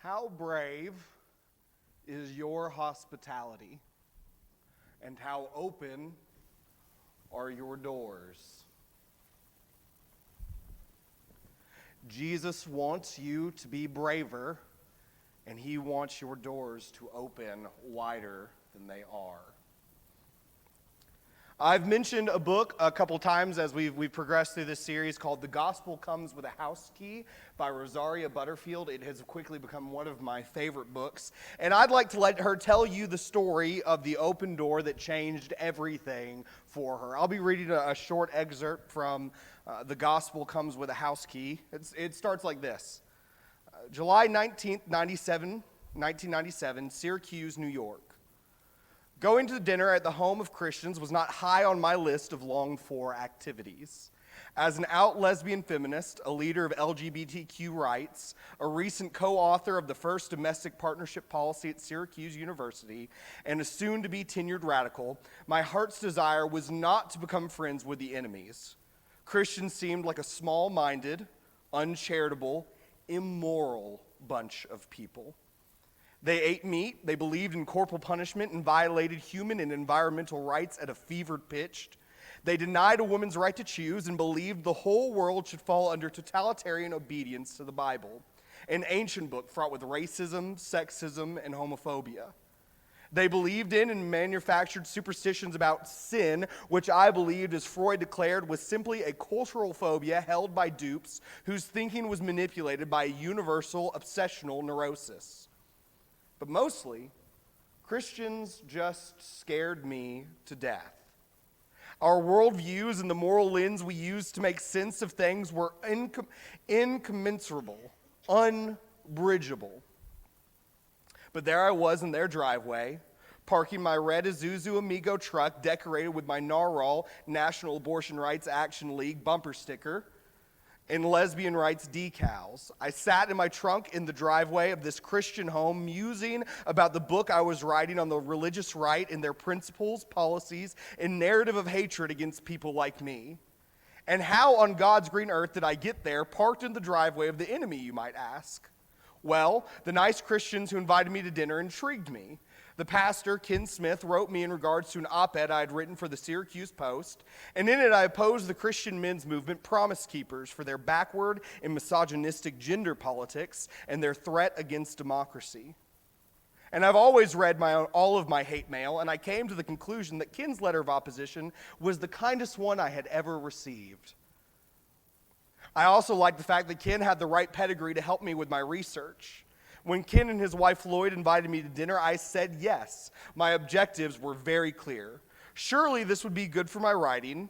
How brave is your hospitality? And how open are your doors? Jesus wants you to be braver, and he wants your doors to open wider than they are. I've mentioned a book a couple times as we've progressed through this series called The Gospel Comes with a House Key by Rosaria Butterfield. It has quickly become one of my favorite books. And I'd like to let her tell you the story of the open door that changed everything for her. I'll be reading a short excerpt from The Gospel Comes with a House Key. It starts like this. July 19th, 1997, Syracuse, New York. Going to dinner at the home of Christians was not high on my list of longed-for activities. As an out lesbian feminist, a leader of LGBTQ rights, a recent co-author of the first domestic partnership policy at Syracuse University, and a soon-to-be tenured radical, my heart's desire was not to become friends with the enemies. Christians seemed like a small-minded, uncharitable, immoral bunch of people. They ate meat, they believed in corporal punishment, and violated human and environmental rights at a fevered pitch. They denied a woman's right to choose and believed the whole world should fall under totalitarian obedience to the Bible, an ancient book fraught with racism, sexism, and homophobia. They believed in and manufactured superstitions about sin, which I believed, as Freud declared, was simply a cultural phobia held by dupes whose thinking was manipulated by a universal obsessional neurosis. But mostly, Christians just scared me to death. Our worldviews and the moral lens we use to make sense of things were incommensurable, unbridgeable. But there I was in their driveway, parking my red Isuzu Amigo truck decorated with my NARAL, National Abortion Rights Action League bumper sticker, and lesbian rights decals. I sat in my trunk in the driveway of this Christian home, musing about the book I was writing on the religious right and their principles, policies, and narrative of hatred against people like me. And how on God's green earth did I get there, parked in the driveway of the enemy, you might ask? Well, the nice Christians who invited me to dinner intrigued me. The pastor, Ken Smith, wrote me in regards to an op-ed I had written for the Syracuse Post, and in it I opposed the Christian men's movement Promise Keepers for their backward and misogynistic gender politics and their threat against democracy. And I've always read all of my hate mail, and I came to the conclusion that Ken's letter of opposition was the kindest one I had ever received. I also liked the fact that Ken had the right pedigree to help me with my research. When Ken and his wife Lloyd invited me to dinner, I said yes. My objectives were very clear. Surely this would be good for my writing.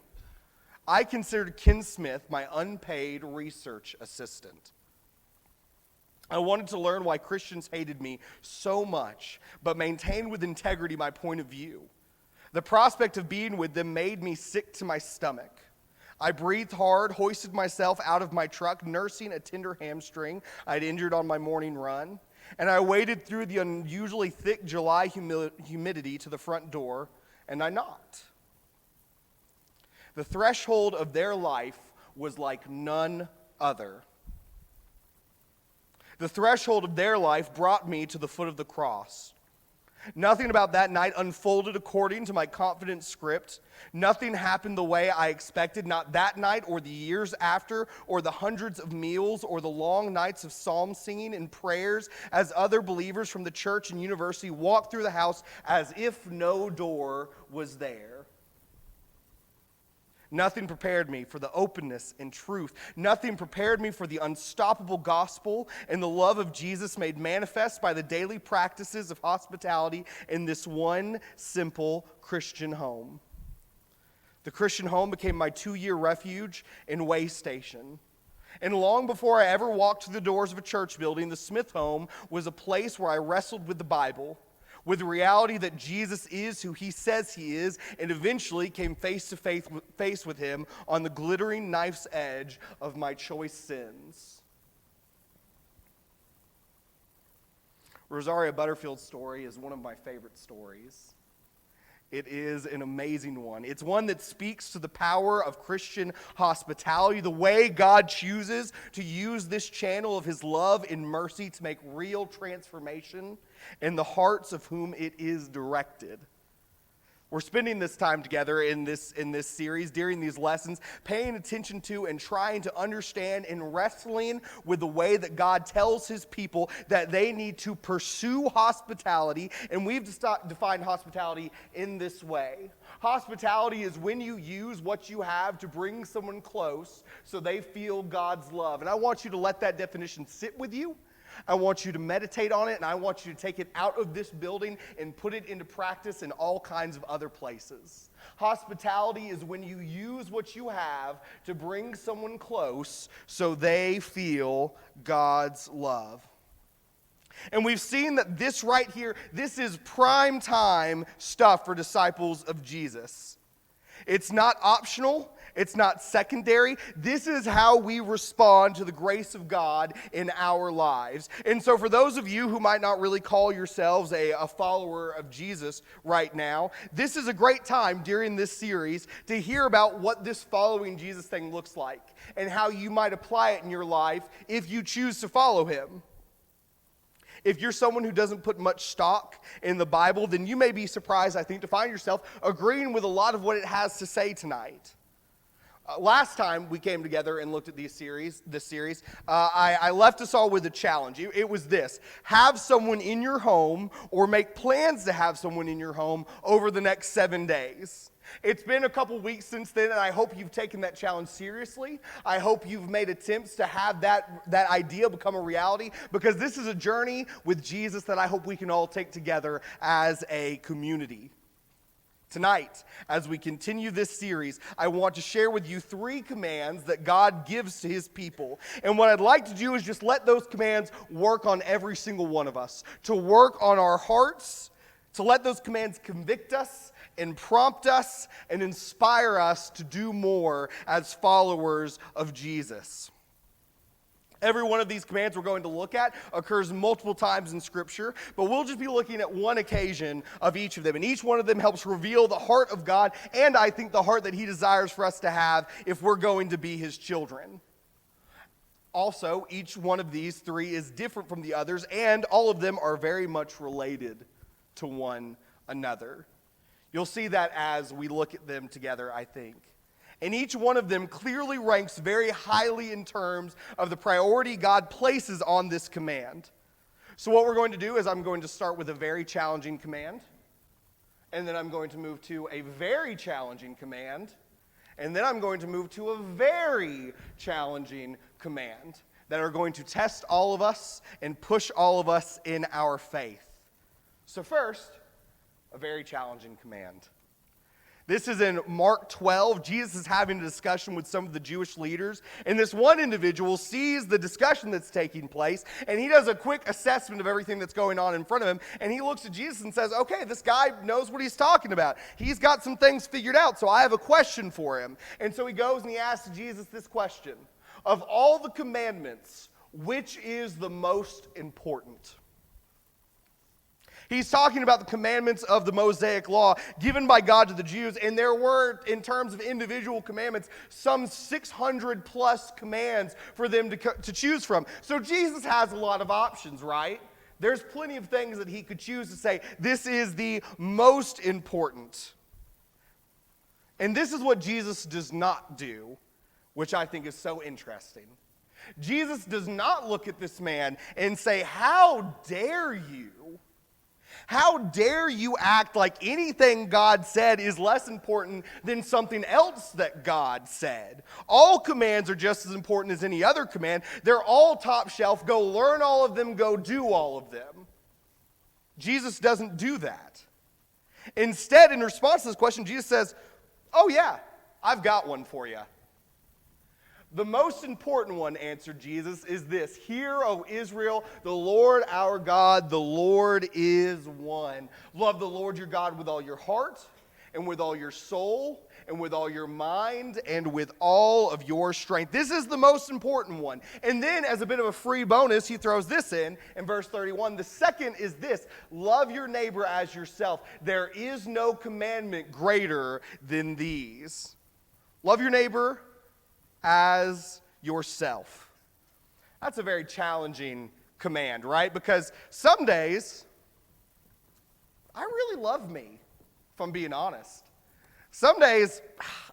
I considered Ken Smith my unpaid research assistant. I wanted to learn why Christians hated me so much, but maintained with integrity my point of view. The prospect of being with them made me sick to my stomach. I breathed hard, hoisted myself out of my truck, nursing a tender hamstring I'd injured on my morning run, and I waded through the unusually thick July humidity to the front door, and I knocked. The threshold of their life was like none other. The threshold of their life brought me to the foot of the cross. Nothing about that night unfolded according to my confident script. Nothing happened the way I expected, not that night or the years after or the hundreds of meals or the long nights of psalm singing and prayers as other believers from the church and university walked through the house as if no door was there. Nothing prepared me for the openness and truth. Nothing prepared me for the unstoppable gospel and the love of Jesus made manifest by the daily practices of hospitality in this one simple Christian home. The Christian home became my 2-year refuge and way station. And long before I ever walked through the doors of a church building, the Smith home was a place where I wrestled with the Bible, with the reality that Jesus is who he says he is, and eventually came face to face with him on the glittering knife's edge of my choice sins. Rosaria Butterfield's story is one of my favorite stories. It is an amazing one. It's one that speaks to the power of Christian hospitality, the way God chooses to use this channel of his love and mercy to make real transformation in the hearts of whom it is directed. We're spending this time together in this series, during these lessons, paying attention to and trying to understand and wrestling with the way that God tells his people that they need to pursue hospitality. And we've defined hospitality in this way. Hospitality is when you use what you have to bring someone close so they feel God's love. And I want you to let that definition sit with you. I want you to meditate on it, and I want you to take it out of this building and put it into practice in all kinds of other places. Hospitality is when you use what you have to bring someone close so they feel God's love. And we've seen that this right here, this is prime time stuff for disciples of Jesus. It's not optional. It's not secondary. This is how we respond to the grace of God in our lives. And so for those of you who might not really call yourselves a follower of Jesus right now, this is a great time during this series to hear about what this following Jesus thing looks like and how you might apply it in your life if you choose to follow him. If you're someone who doesn't put much stock in the Bible, then you may be surprised, I think, to find yourself agreeing with a lot of what it has to say tonight. Last time we came together and looked at this series, I left us all with a challenge. It was this: have someone in your home or make plans to have someone in your home over the next 7 days. It's been a couple weeks since then, and I hope you've taken that challenge seriously. I hope you've made attempts to have that idea become a reality, because this is a journey with Jesus that I hope we can all take together as a community. Tonight, as we continue this series, I want to share with you 3 commands that God gives to his people. And what I'd like to do is just let those commands work on every single one of us, to work on our hearts, to let those commands convict us and prompt us and inspire us to do more as followers of Jesus. Every one of these commands we're going to look at occurs multiple times in Scripture, but we'll just be looking at one occasion of each of them. And each one of them helps reveal the heart of God, and I think the heart that he desires for us to have if we're going to be his children. Also, each one of these 3 is different from the others, and all of them are very much related to one another. You'll see that as we look at them together, I think. And each one of them clearly ranks very highly in terms of the priority God places on this command. So what we're going to do is I'm going to start with a very challenging command, and then I'm going to move to a very challenging command, and then I'm going to move to a very challenging command that are going to test all of us and push all of us in our faith. So first, a very challenging command. This is in Mark 12. Jesus is having a discussion with some of the Jewish leaders, and this one individual sees the discussion that's taking place, and he does a quick assessment of everything that's going on in front of him, and he looks at Jesus and says, okay, this guy knows what he's talking about. He's got some things figured out, so I have a question for him. And so he goes and he asks Jesus this question: of all the commandments, which is the most important? He's talking about the commandments of the Mosaic Law given by God to the Jews, and there were, in terms of individual commandments, some 600 plus commands for them to choose from. So Jesus has a lot of options, right? There's plenty of things that he could choose to say, this is the most important. And this is what Jesus does not do, which I think is so interesting. Jesus does not look at this man and say, how dare you? How dare you act like anything God said is less important than something else that God said? All commands are just as important as any other command. They're all top shelf. Go learn all of them. Go do all of them. Jesus doesn't do that. Instead, in response to this question, Jesus says, oh yeah, I've got one for you. The most important one, answered Jesus, is this: hear, O Israel, the Lord our God, the Lord is one. Love the Lord your God with all your heart and with all your soul and with all your mind and with all of your strength. This is the most important one. And then, as a bit of a free bonus, he throws this in verse 31. The second is this: love your neighbor as yourself. There is no commandment greater than these. Love your neighbor as yourself. That's a very challenging command, right? Because some days, I really love me, if I'm being honest. Some days,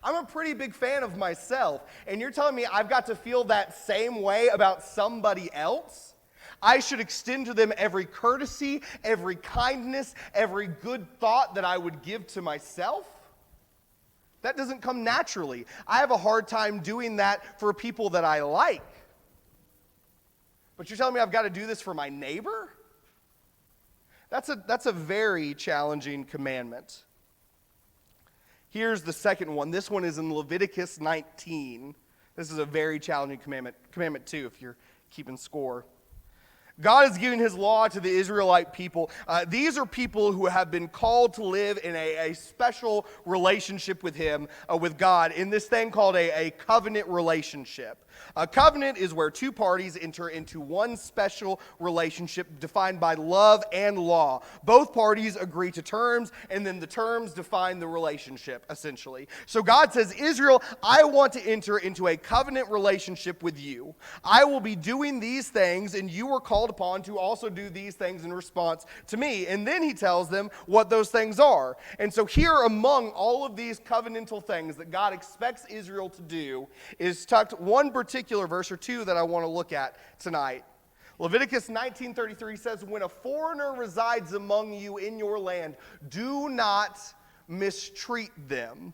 I'm a pretty big fan of myself, and you're telling me I've got to feel that same way about somebody else? I should extend to them every courtesy, every kindness, every good thought that I would give to myself? That doesn't come naturally. I have a hard time doing that for people that I like. But you're telling me I've got to do this for my neighbor? That's a very challenging commandment. Here's the second one. This one is in Leviticus 19. This is a very challenging commandment. Commandment 2, if you're keeping score. God is giving his law to the Israelite people. These are people who have been called to live in a special relationship with him, with God, in this thing called a covenant relationship. A covenant is where two parties enter into one special relationship defined by love and law. Both parties agree to terms, and then the terms define the relationship, essentially. So God says, Israel, I want to enter into a covenant relationship with you. I will be doing these things, and you are called upon to also do these things in response to me. And then he tells them what those things are. And so here among all of these covenantal things that God expects Israel to do is tucked one particular verse or two that I want to look at tonight. Leviticus 19:33 says, when a foreigner resides among you in your land, do not mistreat them.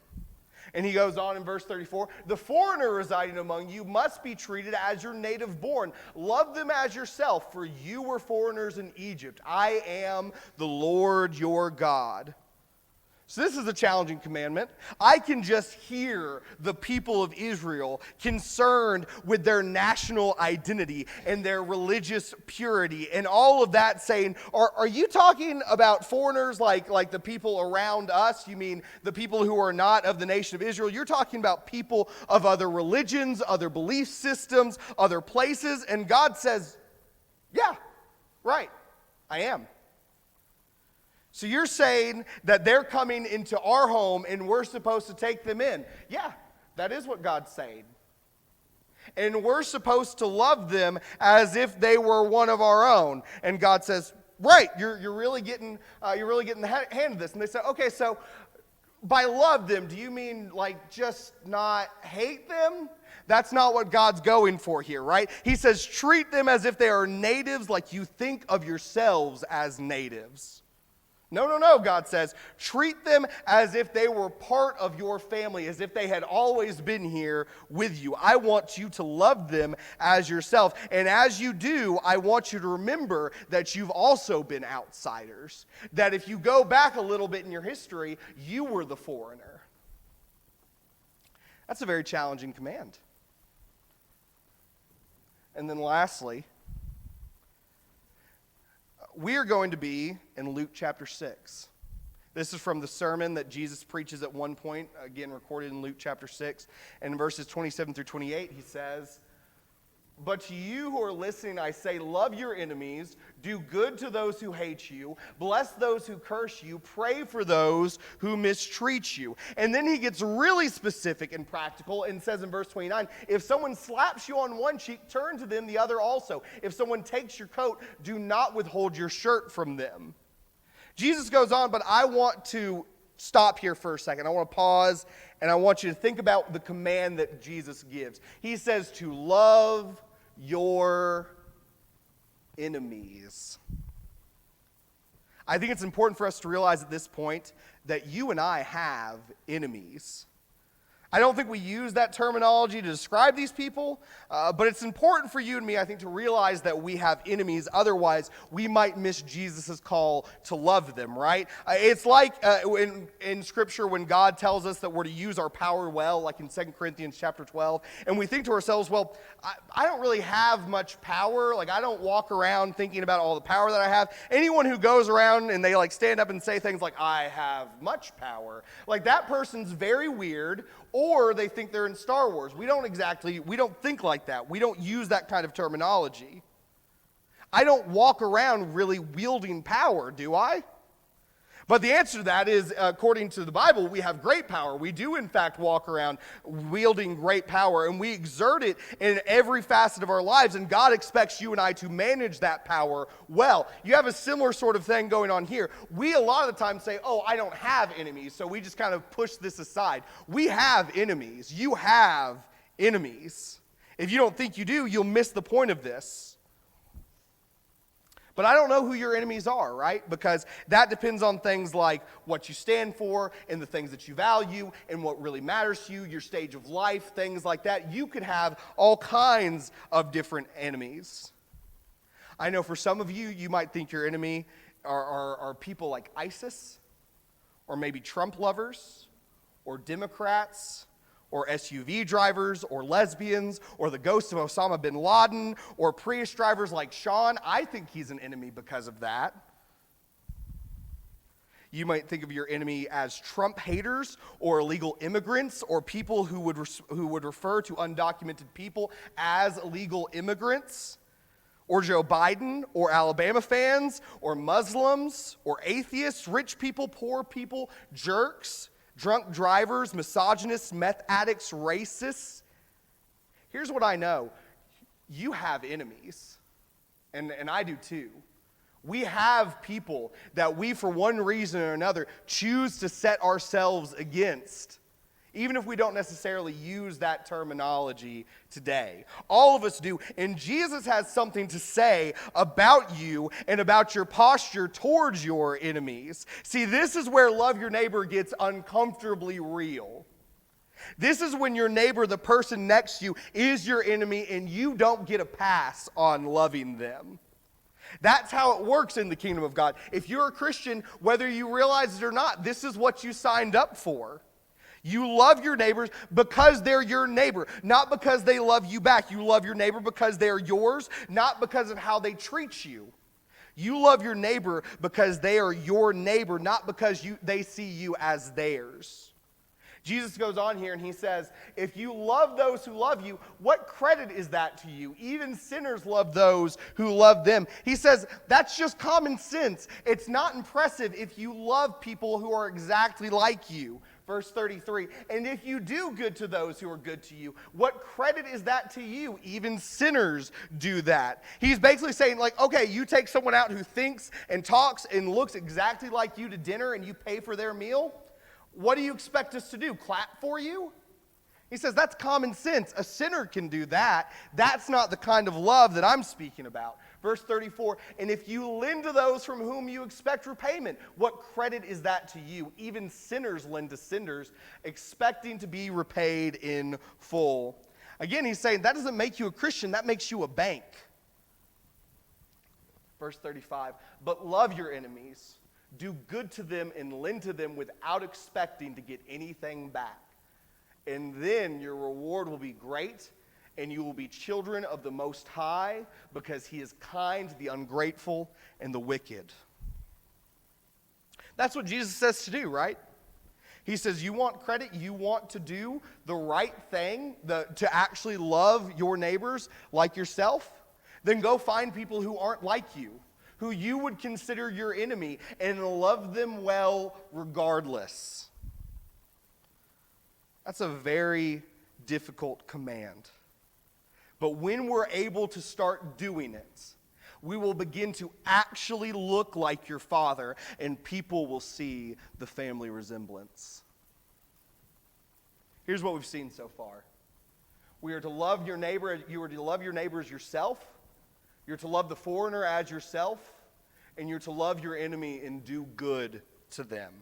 And he goes on in verse 34, the foreigner residing among you must be treated as your native born. Love them as yourself, for you were foreigners in Egypt. I am the Lord your God. So this is a challenging commandment. I can just hear the people of Israel concerned with their national identity and their religious purity and all of that, saying, are you talking about foreigners like the people around us? You mean the people who are not of the nation of Israel? You're talking about people of other religions, other belief systems, other places. And God says, yeah, right, I am. So you're saying that they're coming into our home and we're supposed to take them in. Yeah, that is what God's saying. And we're supposed to love them as if they were one of our own. And God says, right, you're really getting the hand of this. And they say, okay, so by love them, do you mean like just not hate them? That's not what God's going for here, right? He says, treat them as if they are natives, like you think of yourselves as natives. No, God says, treat them as if they were part of your family, as if they had always been here with you. I want you to love them as yourself. And as you do, I want you to remember that you've also been outsiders. That if you go back a little bit in your history, you were the foreigner. That's a very challenging command. And then lastly, we are going to be in Luke chapter 6. This is from the sermon that Jesus preaches at one point, again recorded in Luke chapter 6. And in verses 27 through 28, he says, but to you who are listening, I say, love your enemies, do good to those who hate you, bless those who curse you, pray for those who mistreat you. And then he gets really specific and practical and says in verse 29, if someone slaps you on one cheek, turn to them the other also. If someone takes your coat, do not withhold your shirt from them. Jesus goes on, but I want to stop here for a second. I want to pause, and I want you to think about the command that Jesus gives. He says to love your enemies. I think it's important for us to realize at this point that you and I have enemies. I don't think we use that terminology to describe these people, but it's important for you and me, I think, to realize that we have enemies. Otherwise, we might miss Jesus' call to love them, right? It's like in Scripture when God tells us that we're to use our power well, like in 2 Corinthians chapter 12, and we think to ourselves, well, I don't really have much power. Like, I don't walk around thinking about all the power that I have. Anyone who goes around and they like stand up and say things like, I have much power, like that person's very weird, or they think they're in Star Wars. We don't think like that. We don't use that kind of terminology. I don't walk around really wielding power, do I? But the answer to that is, according to the Bible, we have great power. We do, in fact, walk around wielding great power, and we exert it in every facet of our lives, and God expects you and I to manage that power well. You have a similar sort of thing going on here. We, a lot of the time, say, oh, I don't have enemies, so we just kind of push this aside. We have enemies. You have enemies. If you don't think you do, you'll miss the point of this. But I don't know who your enemies are, right? Because that depends on things like what you stand for and the things that you value and what really matters to you, your stage of life, things like that. You could have all kinds of different enemies. I know for some of you, you might think your enemy are people like ISIS, or maybe Trump lovers, or Democrats, or SUV drivers, or lesbians, or the ghost of Osama bin Laden, or Prius drivers like Sean. I think he's an enemy because of that. You might think of your enemy as Trump haters, or illegal immigrants, or people who would refer to undocumented people as illegal immigrants, or Joe Biden, or Alabama fans, or Muslims, or atheists, rich people, poor people, jerks, drunk drivers, misogynists, meth addicts, racists. Here's what I know. You have enemies, and I do too. We have people that we, for one reason or another, choose to set ourselves against, even if we don't necessarily use that terminology today. All of us do, and Jesus has something to say about you and about your posture towards your enemies. See, this is where love your neighbor gets uncomfortably real. This is when your neighbor, the person next to you, is your enemy and you don't get a pass on loving them. That's how it works in the kingdom of God. If you're a Christian, whether you realize it or not, this is what you signed up for. You love your neighbors because they're your neighbor, not because they love you back. You love your neighbor because they're yours, not because of how they treat you. You love your neighbor because they are your neighbor, not because they see you as theirs. Jesus goes on here and he says, if you love those who love you, what credit is that to you? Even sinners love those who love them. He says, that's just common sense. It's not impressive if you love people who are exactly like you. Verse 33, and if you do good to those who are good to you, what credit is that to you? Even sinners do that. He's basically saying, like, okay, you take someone out who thinks and talks and looks exactly like you to dinner and you pay for their meal. What do you expect us to do? Clap for you? He says that's common sense. A sinner can do that. That's not the kind of love that I'm speaking about. Verse 34, and if you lend to those from whom you expect repayment, what credit is that to you? Even sinners lend to sinners, expecting to be repaid in full. Again, he's saying that doesn't make you a Christian, that makes you a bank. Verse 35, but love your enemies, do good to them and lend to them without expecting to get anything back. And then your reward will be great, and you will be children of the Most High, because he is kind to the ungrateful and the wicked. That's what Jesus says to do, right? He says, you want credit, you want to do the right thing, to actually love your neighbors like yourself, then go find people who aren't like you, who you would consider your enemy, and love them well regardless. That's a very difficult command. But when we're able to start doing it, we will begin to actually look like your Father, and people will see the family resemblance. Here's what we've seen so far. We are to love your neighbor. You are to love your neighbor as yourself. You're to love the foreigner as yourself. And you're to love your enemy and do good to them.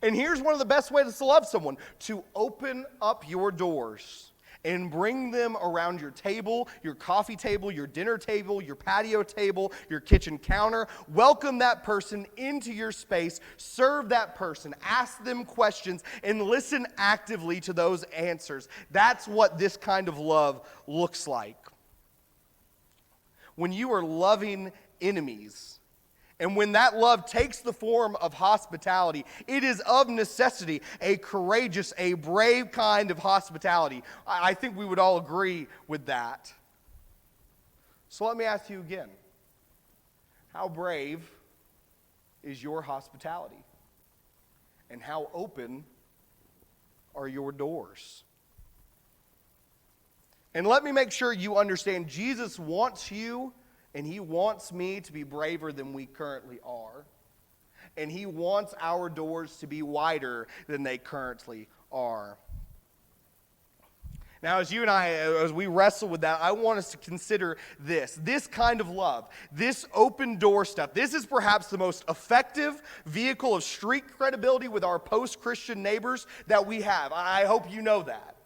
And here's one of the best ways to love someone: to open up your doors and bring them around your table, your coffee table, your dinner table, your patio table, your kitchen counter. Welcome that person into your space, serve that person, ask them questions, and listen actively to those answers. That's what this kind of love looks like. When you are loving enemies, and when that love takes the form of hospitality, it is of necessity a courageous, a brave kind of hospitality. I think we would all agree with that. So let me ask you again. How brave is your hospitality? And how open are your doors? And let me make sure you understand, Jesus wants you and he wants me to be braver than we currently are. And he wants our doors to be wider than they currently are. Now, as you and I, as we wrestle with that, I want us to consider this kind of love, this open door stuff. This is perhaps the most effective vehicle of street credibility with our post-Christian neighbors that we have. I hope you know that.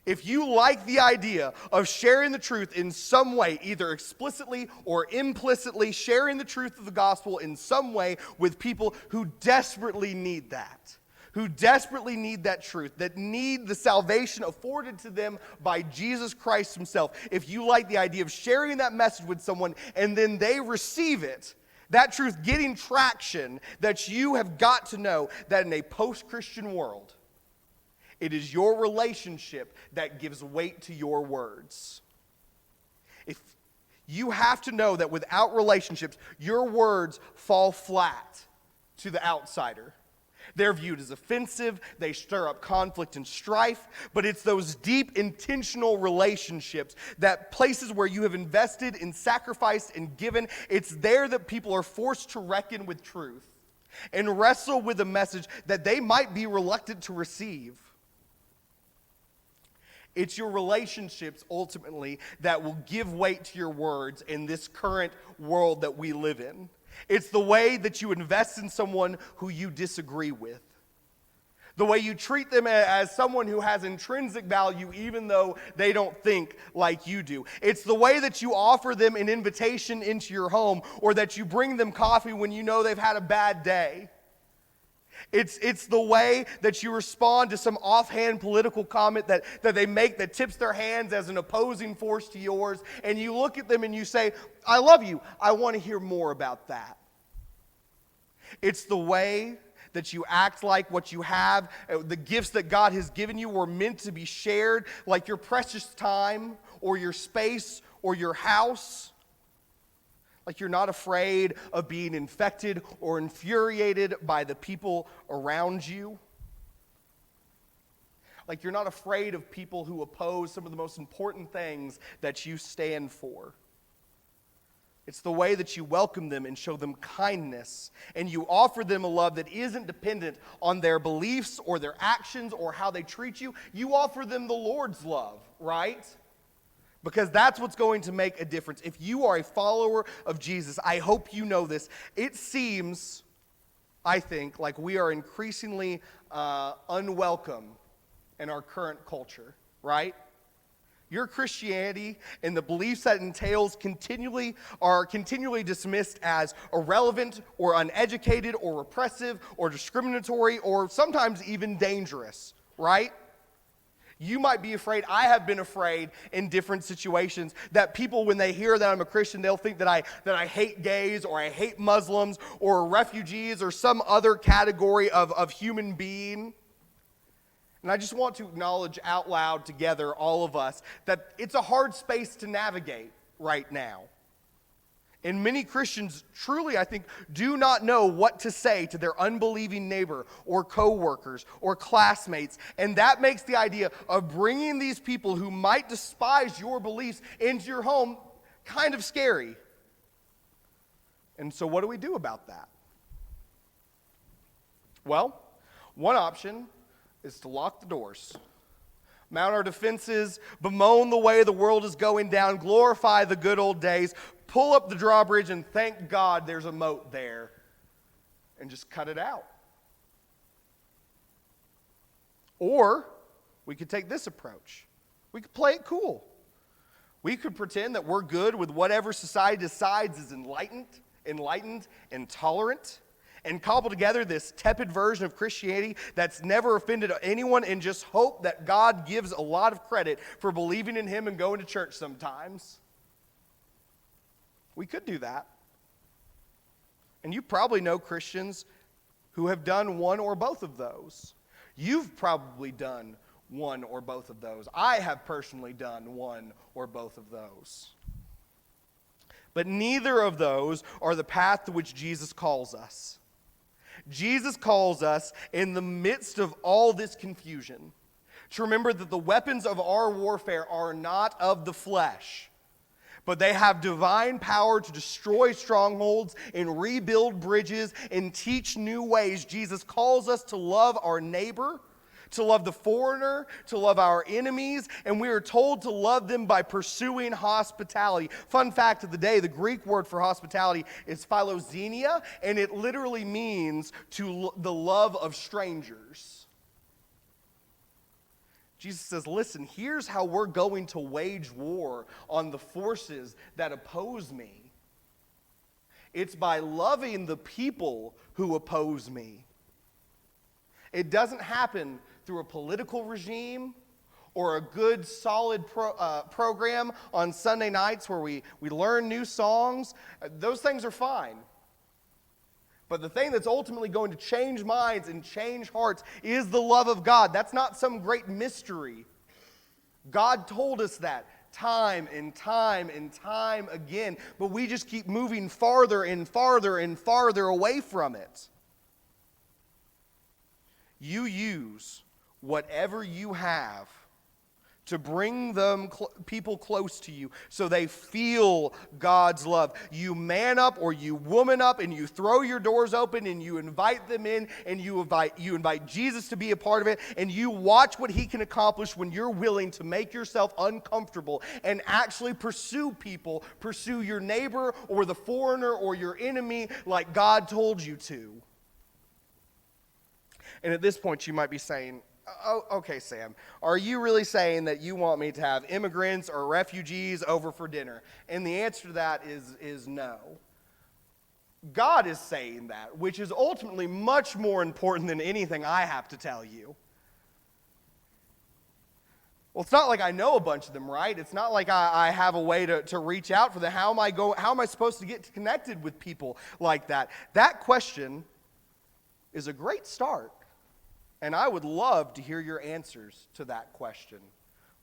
If you like the idea of sharing the truth in some way, either explicitly or implicitly, sharing the truth of the gospel in some way with people who desperately need that, who desperately need that truth, that need the salvation afforded to them by Jesus Christ himself, if you like the idea of sharing that message with someone and then they receive it, that truth getting traction, that you have got to know that in a post-Christian world, it is your relationship that gives weight to your words. If you have to know that without relationships, your words fall flat to the outsider. They're viewed as offensive, they stir up conflict and strife, but it's those deep, intentional relationships, that places where you have invested and sacrificed and given, it's there that people are forced to reckon with truth and wrestle with a message that they might be reluctant to receive. It's your relationships, ultimately, that will give weight to your words in this current world that we live in. It's the way that you invest in someone who you disagree with. The way you treat them as someone who has intrinsic value even though they don't think like you do. It's the way that you offer them an invitation into your home, or that you bring them coffee when you know they've had a bad day. It's the way that you respond to some offhand political comment that they make that tips their hands as an opposing force to yours, and you look at them and you say, I love you. I want to hear more about that. It's the way that you act like what you have, the gifts that God has given you were meant to be shared, like your precious time or your space or your house. Like you're not afraid of being infected or infuriated by the people around you. Like you're not afraid of people who oppose some of the most important things that you stand for. It's the way that you welcome them and show them kindness, and you offer them a love that isn't dependent on their beliefs or their actions or how they treat you. You offer them the Lord's love, right? Because that's what's going to make a difference. If you are a follower of Jesus, I hope you know this. It seems, I think, like we are increasingly unwelcome in our current culture, right? Your Christianity and the beliefs that it entails are continually dismissed as irrelevant or uneducated or repressive or discriminatory or sometimes even dangerous, right? You might be afraid, I have been afraid in different situations, that people, when they hear that I'm a Christian, they'll think that I hate gays or I hate Muslims or refugees or some other category of human being. And I just want to acknowledge out loud together, all of us, that it's a hard space to navigate right now. And many Christians truly, I think, do not know what to say to their unbelieving neighbor or coworkers or classmates. And that makes the idea of bringing these people who might despise your beliefs into your home kind of scary. And so what do we do about that? Well, one option is to lock the doors, mount our defenses, bemoan the way the world is going down, glorify the good old days, pull up the drawbridge and thank God there's a moat there, and just cut it out. Or we could take this approach. We could play it cool. We could pretend that we're good with whatever society decides is enlightened, and tolerant, and cobble together this tepid version of Christianity that's never offended anyone, and just hope that God gives a lot of credit for believing in him and going to church sometimes. We could do that. And you probably know Christians who have done one or both of those. You've probably done one or both of those. I have personally done one or both of those. But neither of those are the path to which Jesus calls us. Jesus calls us in the midst of all this confusion to remember that the weapons of our warfare are not of the flesh, but they have divine power to destroy strongholds and rebuild bridges and teach new ways. Jesus calls us to love our neighbor, to love the foreigner, to love our enemies, and we are told to love them by pursuing hospitality. Fun fact of the day, the Greek word for hospitality is philoxenia, and it literally means the love of strangers. Jesus says, listen, here's how we're going to wage war on the forces that oppose me. It's by loving the people who oppose me. It doesn't happen through a political regime or a good, solid program on Sunday nights where we learn new songs. Those things are fine. But the thing that's ultimately going to change minds and change hearts is the love of God. That's not some great mystery. God told us that time and time and time again, but we just keep moving farther and farther and farther away from it. You use whatever you have to bring people close to you so they feel God's love. You man up or you woman up and you throw your doors open and you invite them in and you invite Jesus to be a part of it, and you watch what he can accomplish when you're willing to make yourself uncomfortable and actually pursue your neighbor or the foreigner or your enemy like God told you to. And at this point you might be saying, oh, okay, Sam, are you really saying that you want me to have immigrants or refugees over for dinner? And the answer to that is no. God is saying that, which is ultimately much more important than anything I have to tell you. Well, it's not like I know a bunch of them, right? It's not like I have a way to reach out for them. How am I supposed to get connected with people like that? That question is a great start. And I would love to hear your answers to that question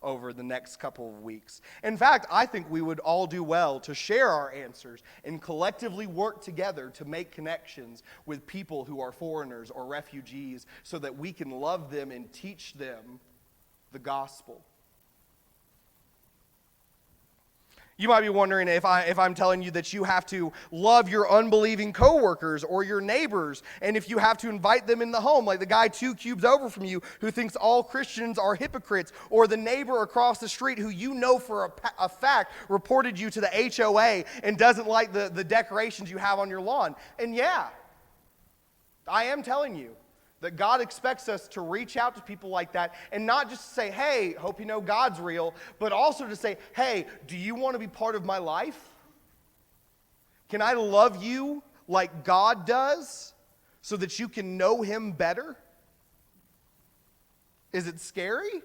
over the next couple of weeks. In fact, I think we would all do well to share our answers and collectively work together to make connections with people who are foreigners or refugees so that we can love them and teach them the gospel. You might be wondering if I'm telling you that you have to love your unbelieving coworkers or your neighbors, and if you have to invite them in the home, like the guy 2 cubes over from you who thinks all Christians are hypocrites, or the neighbor across the street who you know for a fact reported you to the HOA and doesn't like the decorations you have on your lawn. And yeah, I am telling you that God expects us to reach out to people like that and not just to say, hey, hope you know God's real, but also to say, hey, do you want to be part of my life? Can I love you like God does so that you can know him better? Is it scary?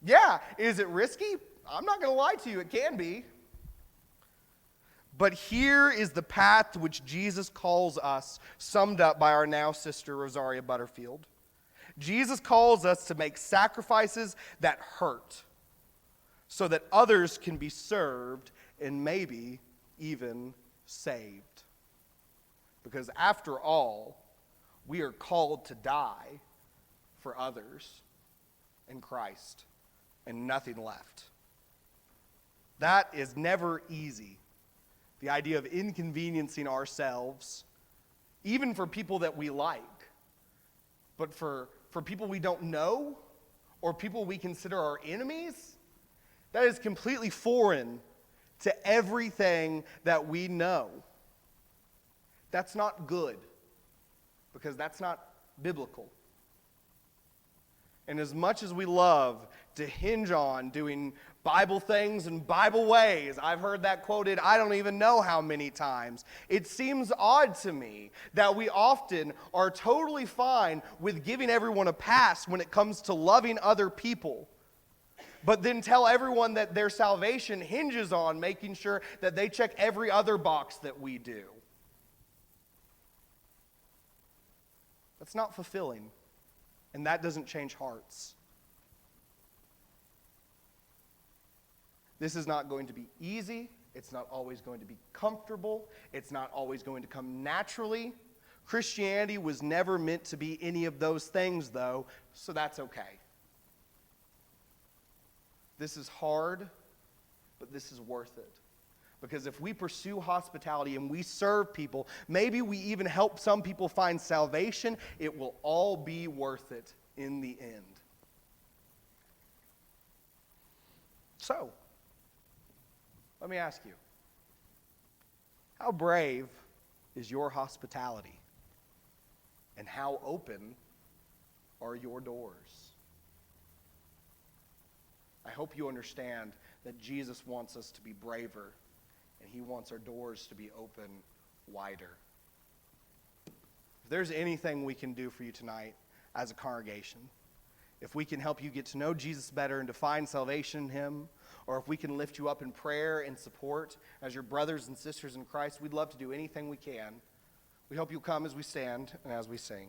Yeah. Is it risky? I'm not going to lie to you, it can be. But here is the path to which Jesus calls us, summed up by our now sister Rosaria Butterfield. Jesus calls us to make sacrifices that hurt so that others can be served and maybe even saved. Because after all, we are called to die for others in Christ and nothing left. That is never easy. The idea of inconveniencing ourselves, even for people that we like, but for people we don't know or people we consider our enemies, that is completely foreign to everything that we know. That's not good, because that's not biblical. And as much as we love to hinge on doing Bible things and Bible ways, I've heard that quoted I don't even know how many times, it seems odd to me that we often are totally fine with giving everyone a pass when it comes to loving other people, but then tell everyone that their salvation hinges on making sure that they check every other box that we do. That's not fulfilling. And that doesn't change hearts. This is not going to be easy. It's not always going to be comfortable. It's not always going to come naturally. Christianity was never meant to be any of those things, though, so that's okay. This is hard, but this is worth it. Because if we pursue hospitality and we serve people, maybe we even help some people find salvation, it will all be worth it in the end. So, let me ask you, how brave is your hospitality? And how open are your doors? I hope you understand that Jesus wants us to be braver, and he wants our doors to be open wider. If there's anything we can do for you tonight as a congregation, if we can help you get to know Jesus better and to find salvation in him, or if we can lift you up in prayer and support as your brothers and sisters in Christ, we'd love to do anything we can. We hope you'll come as we stand and as we sing.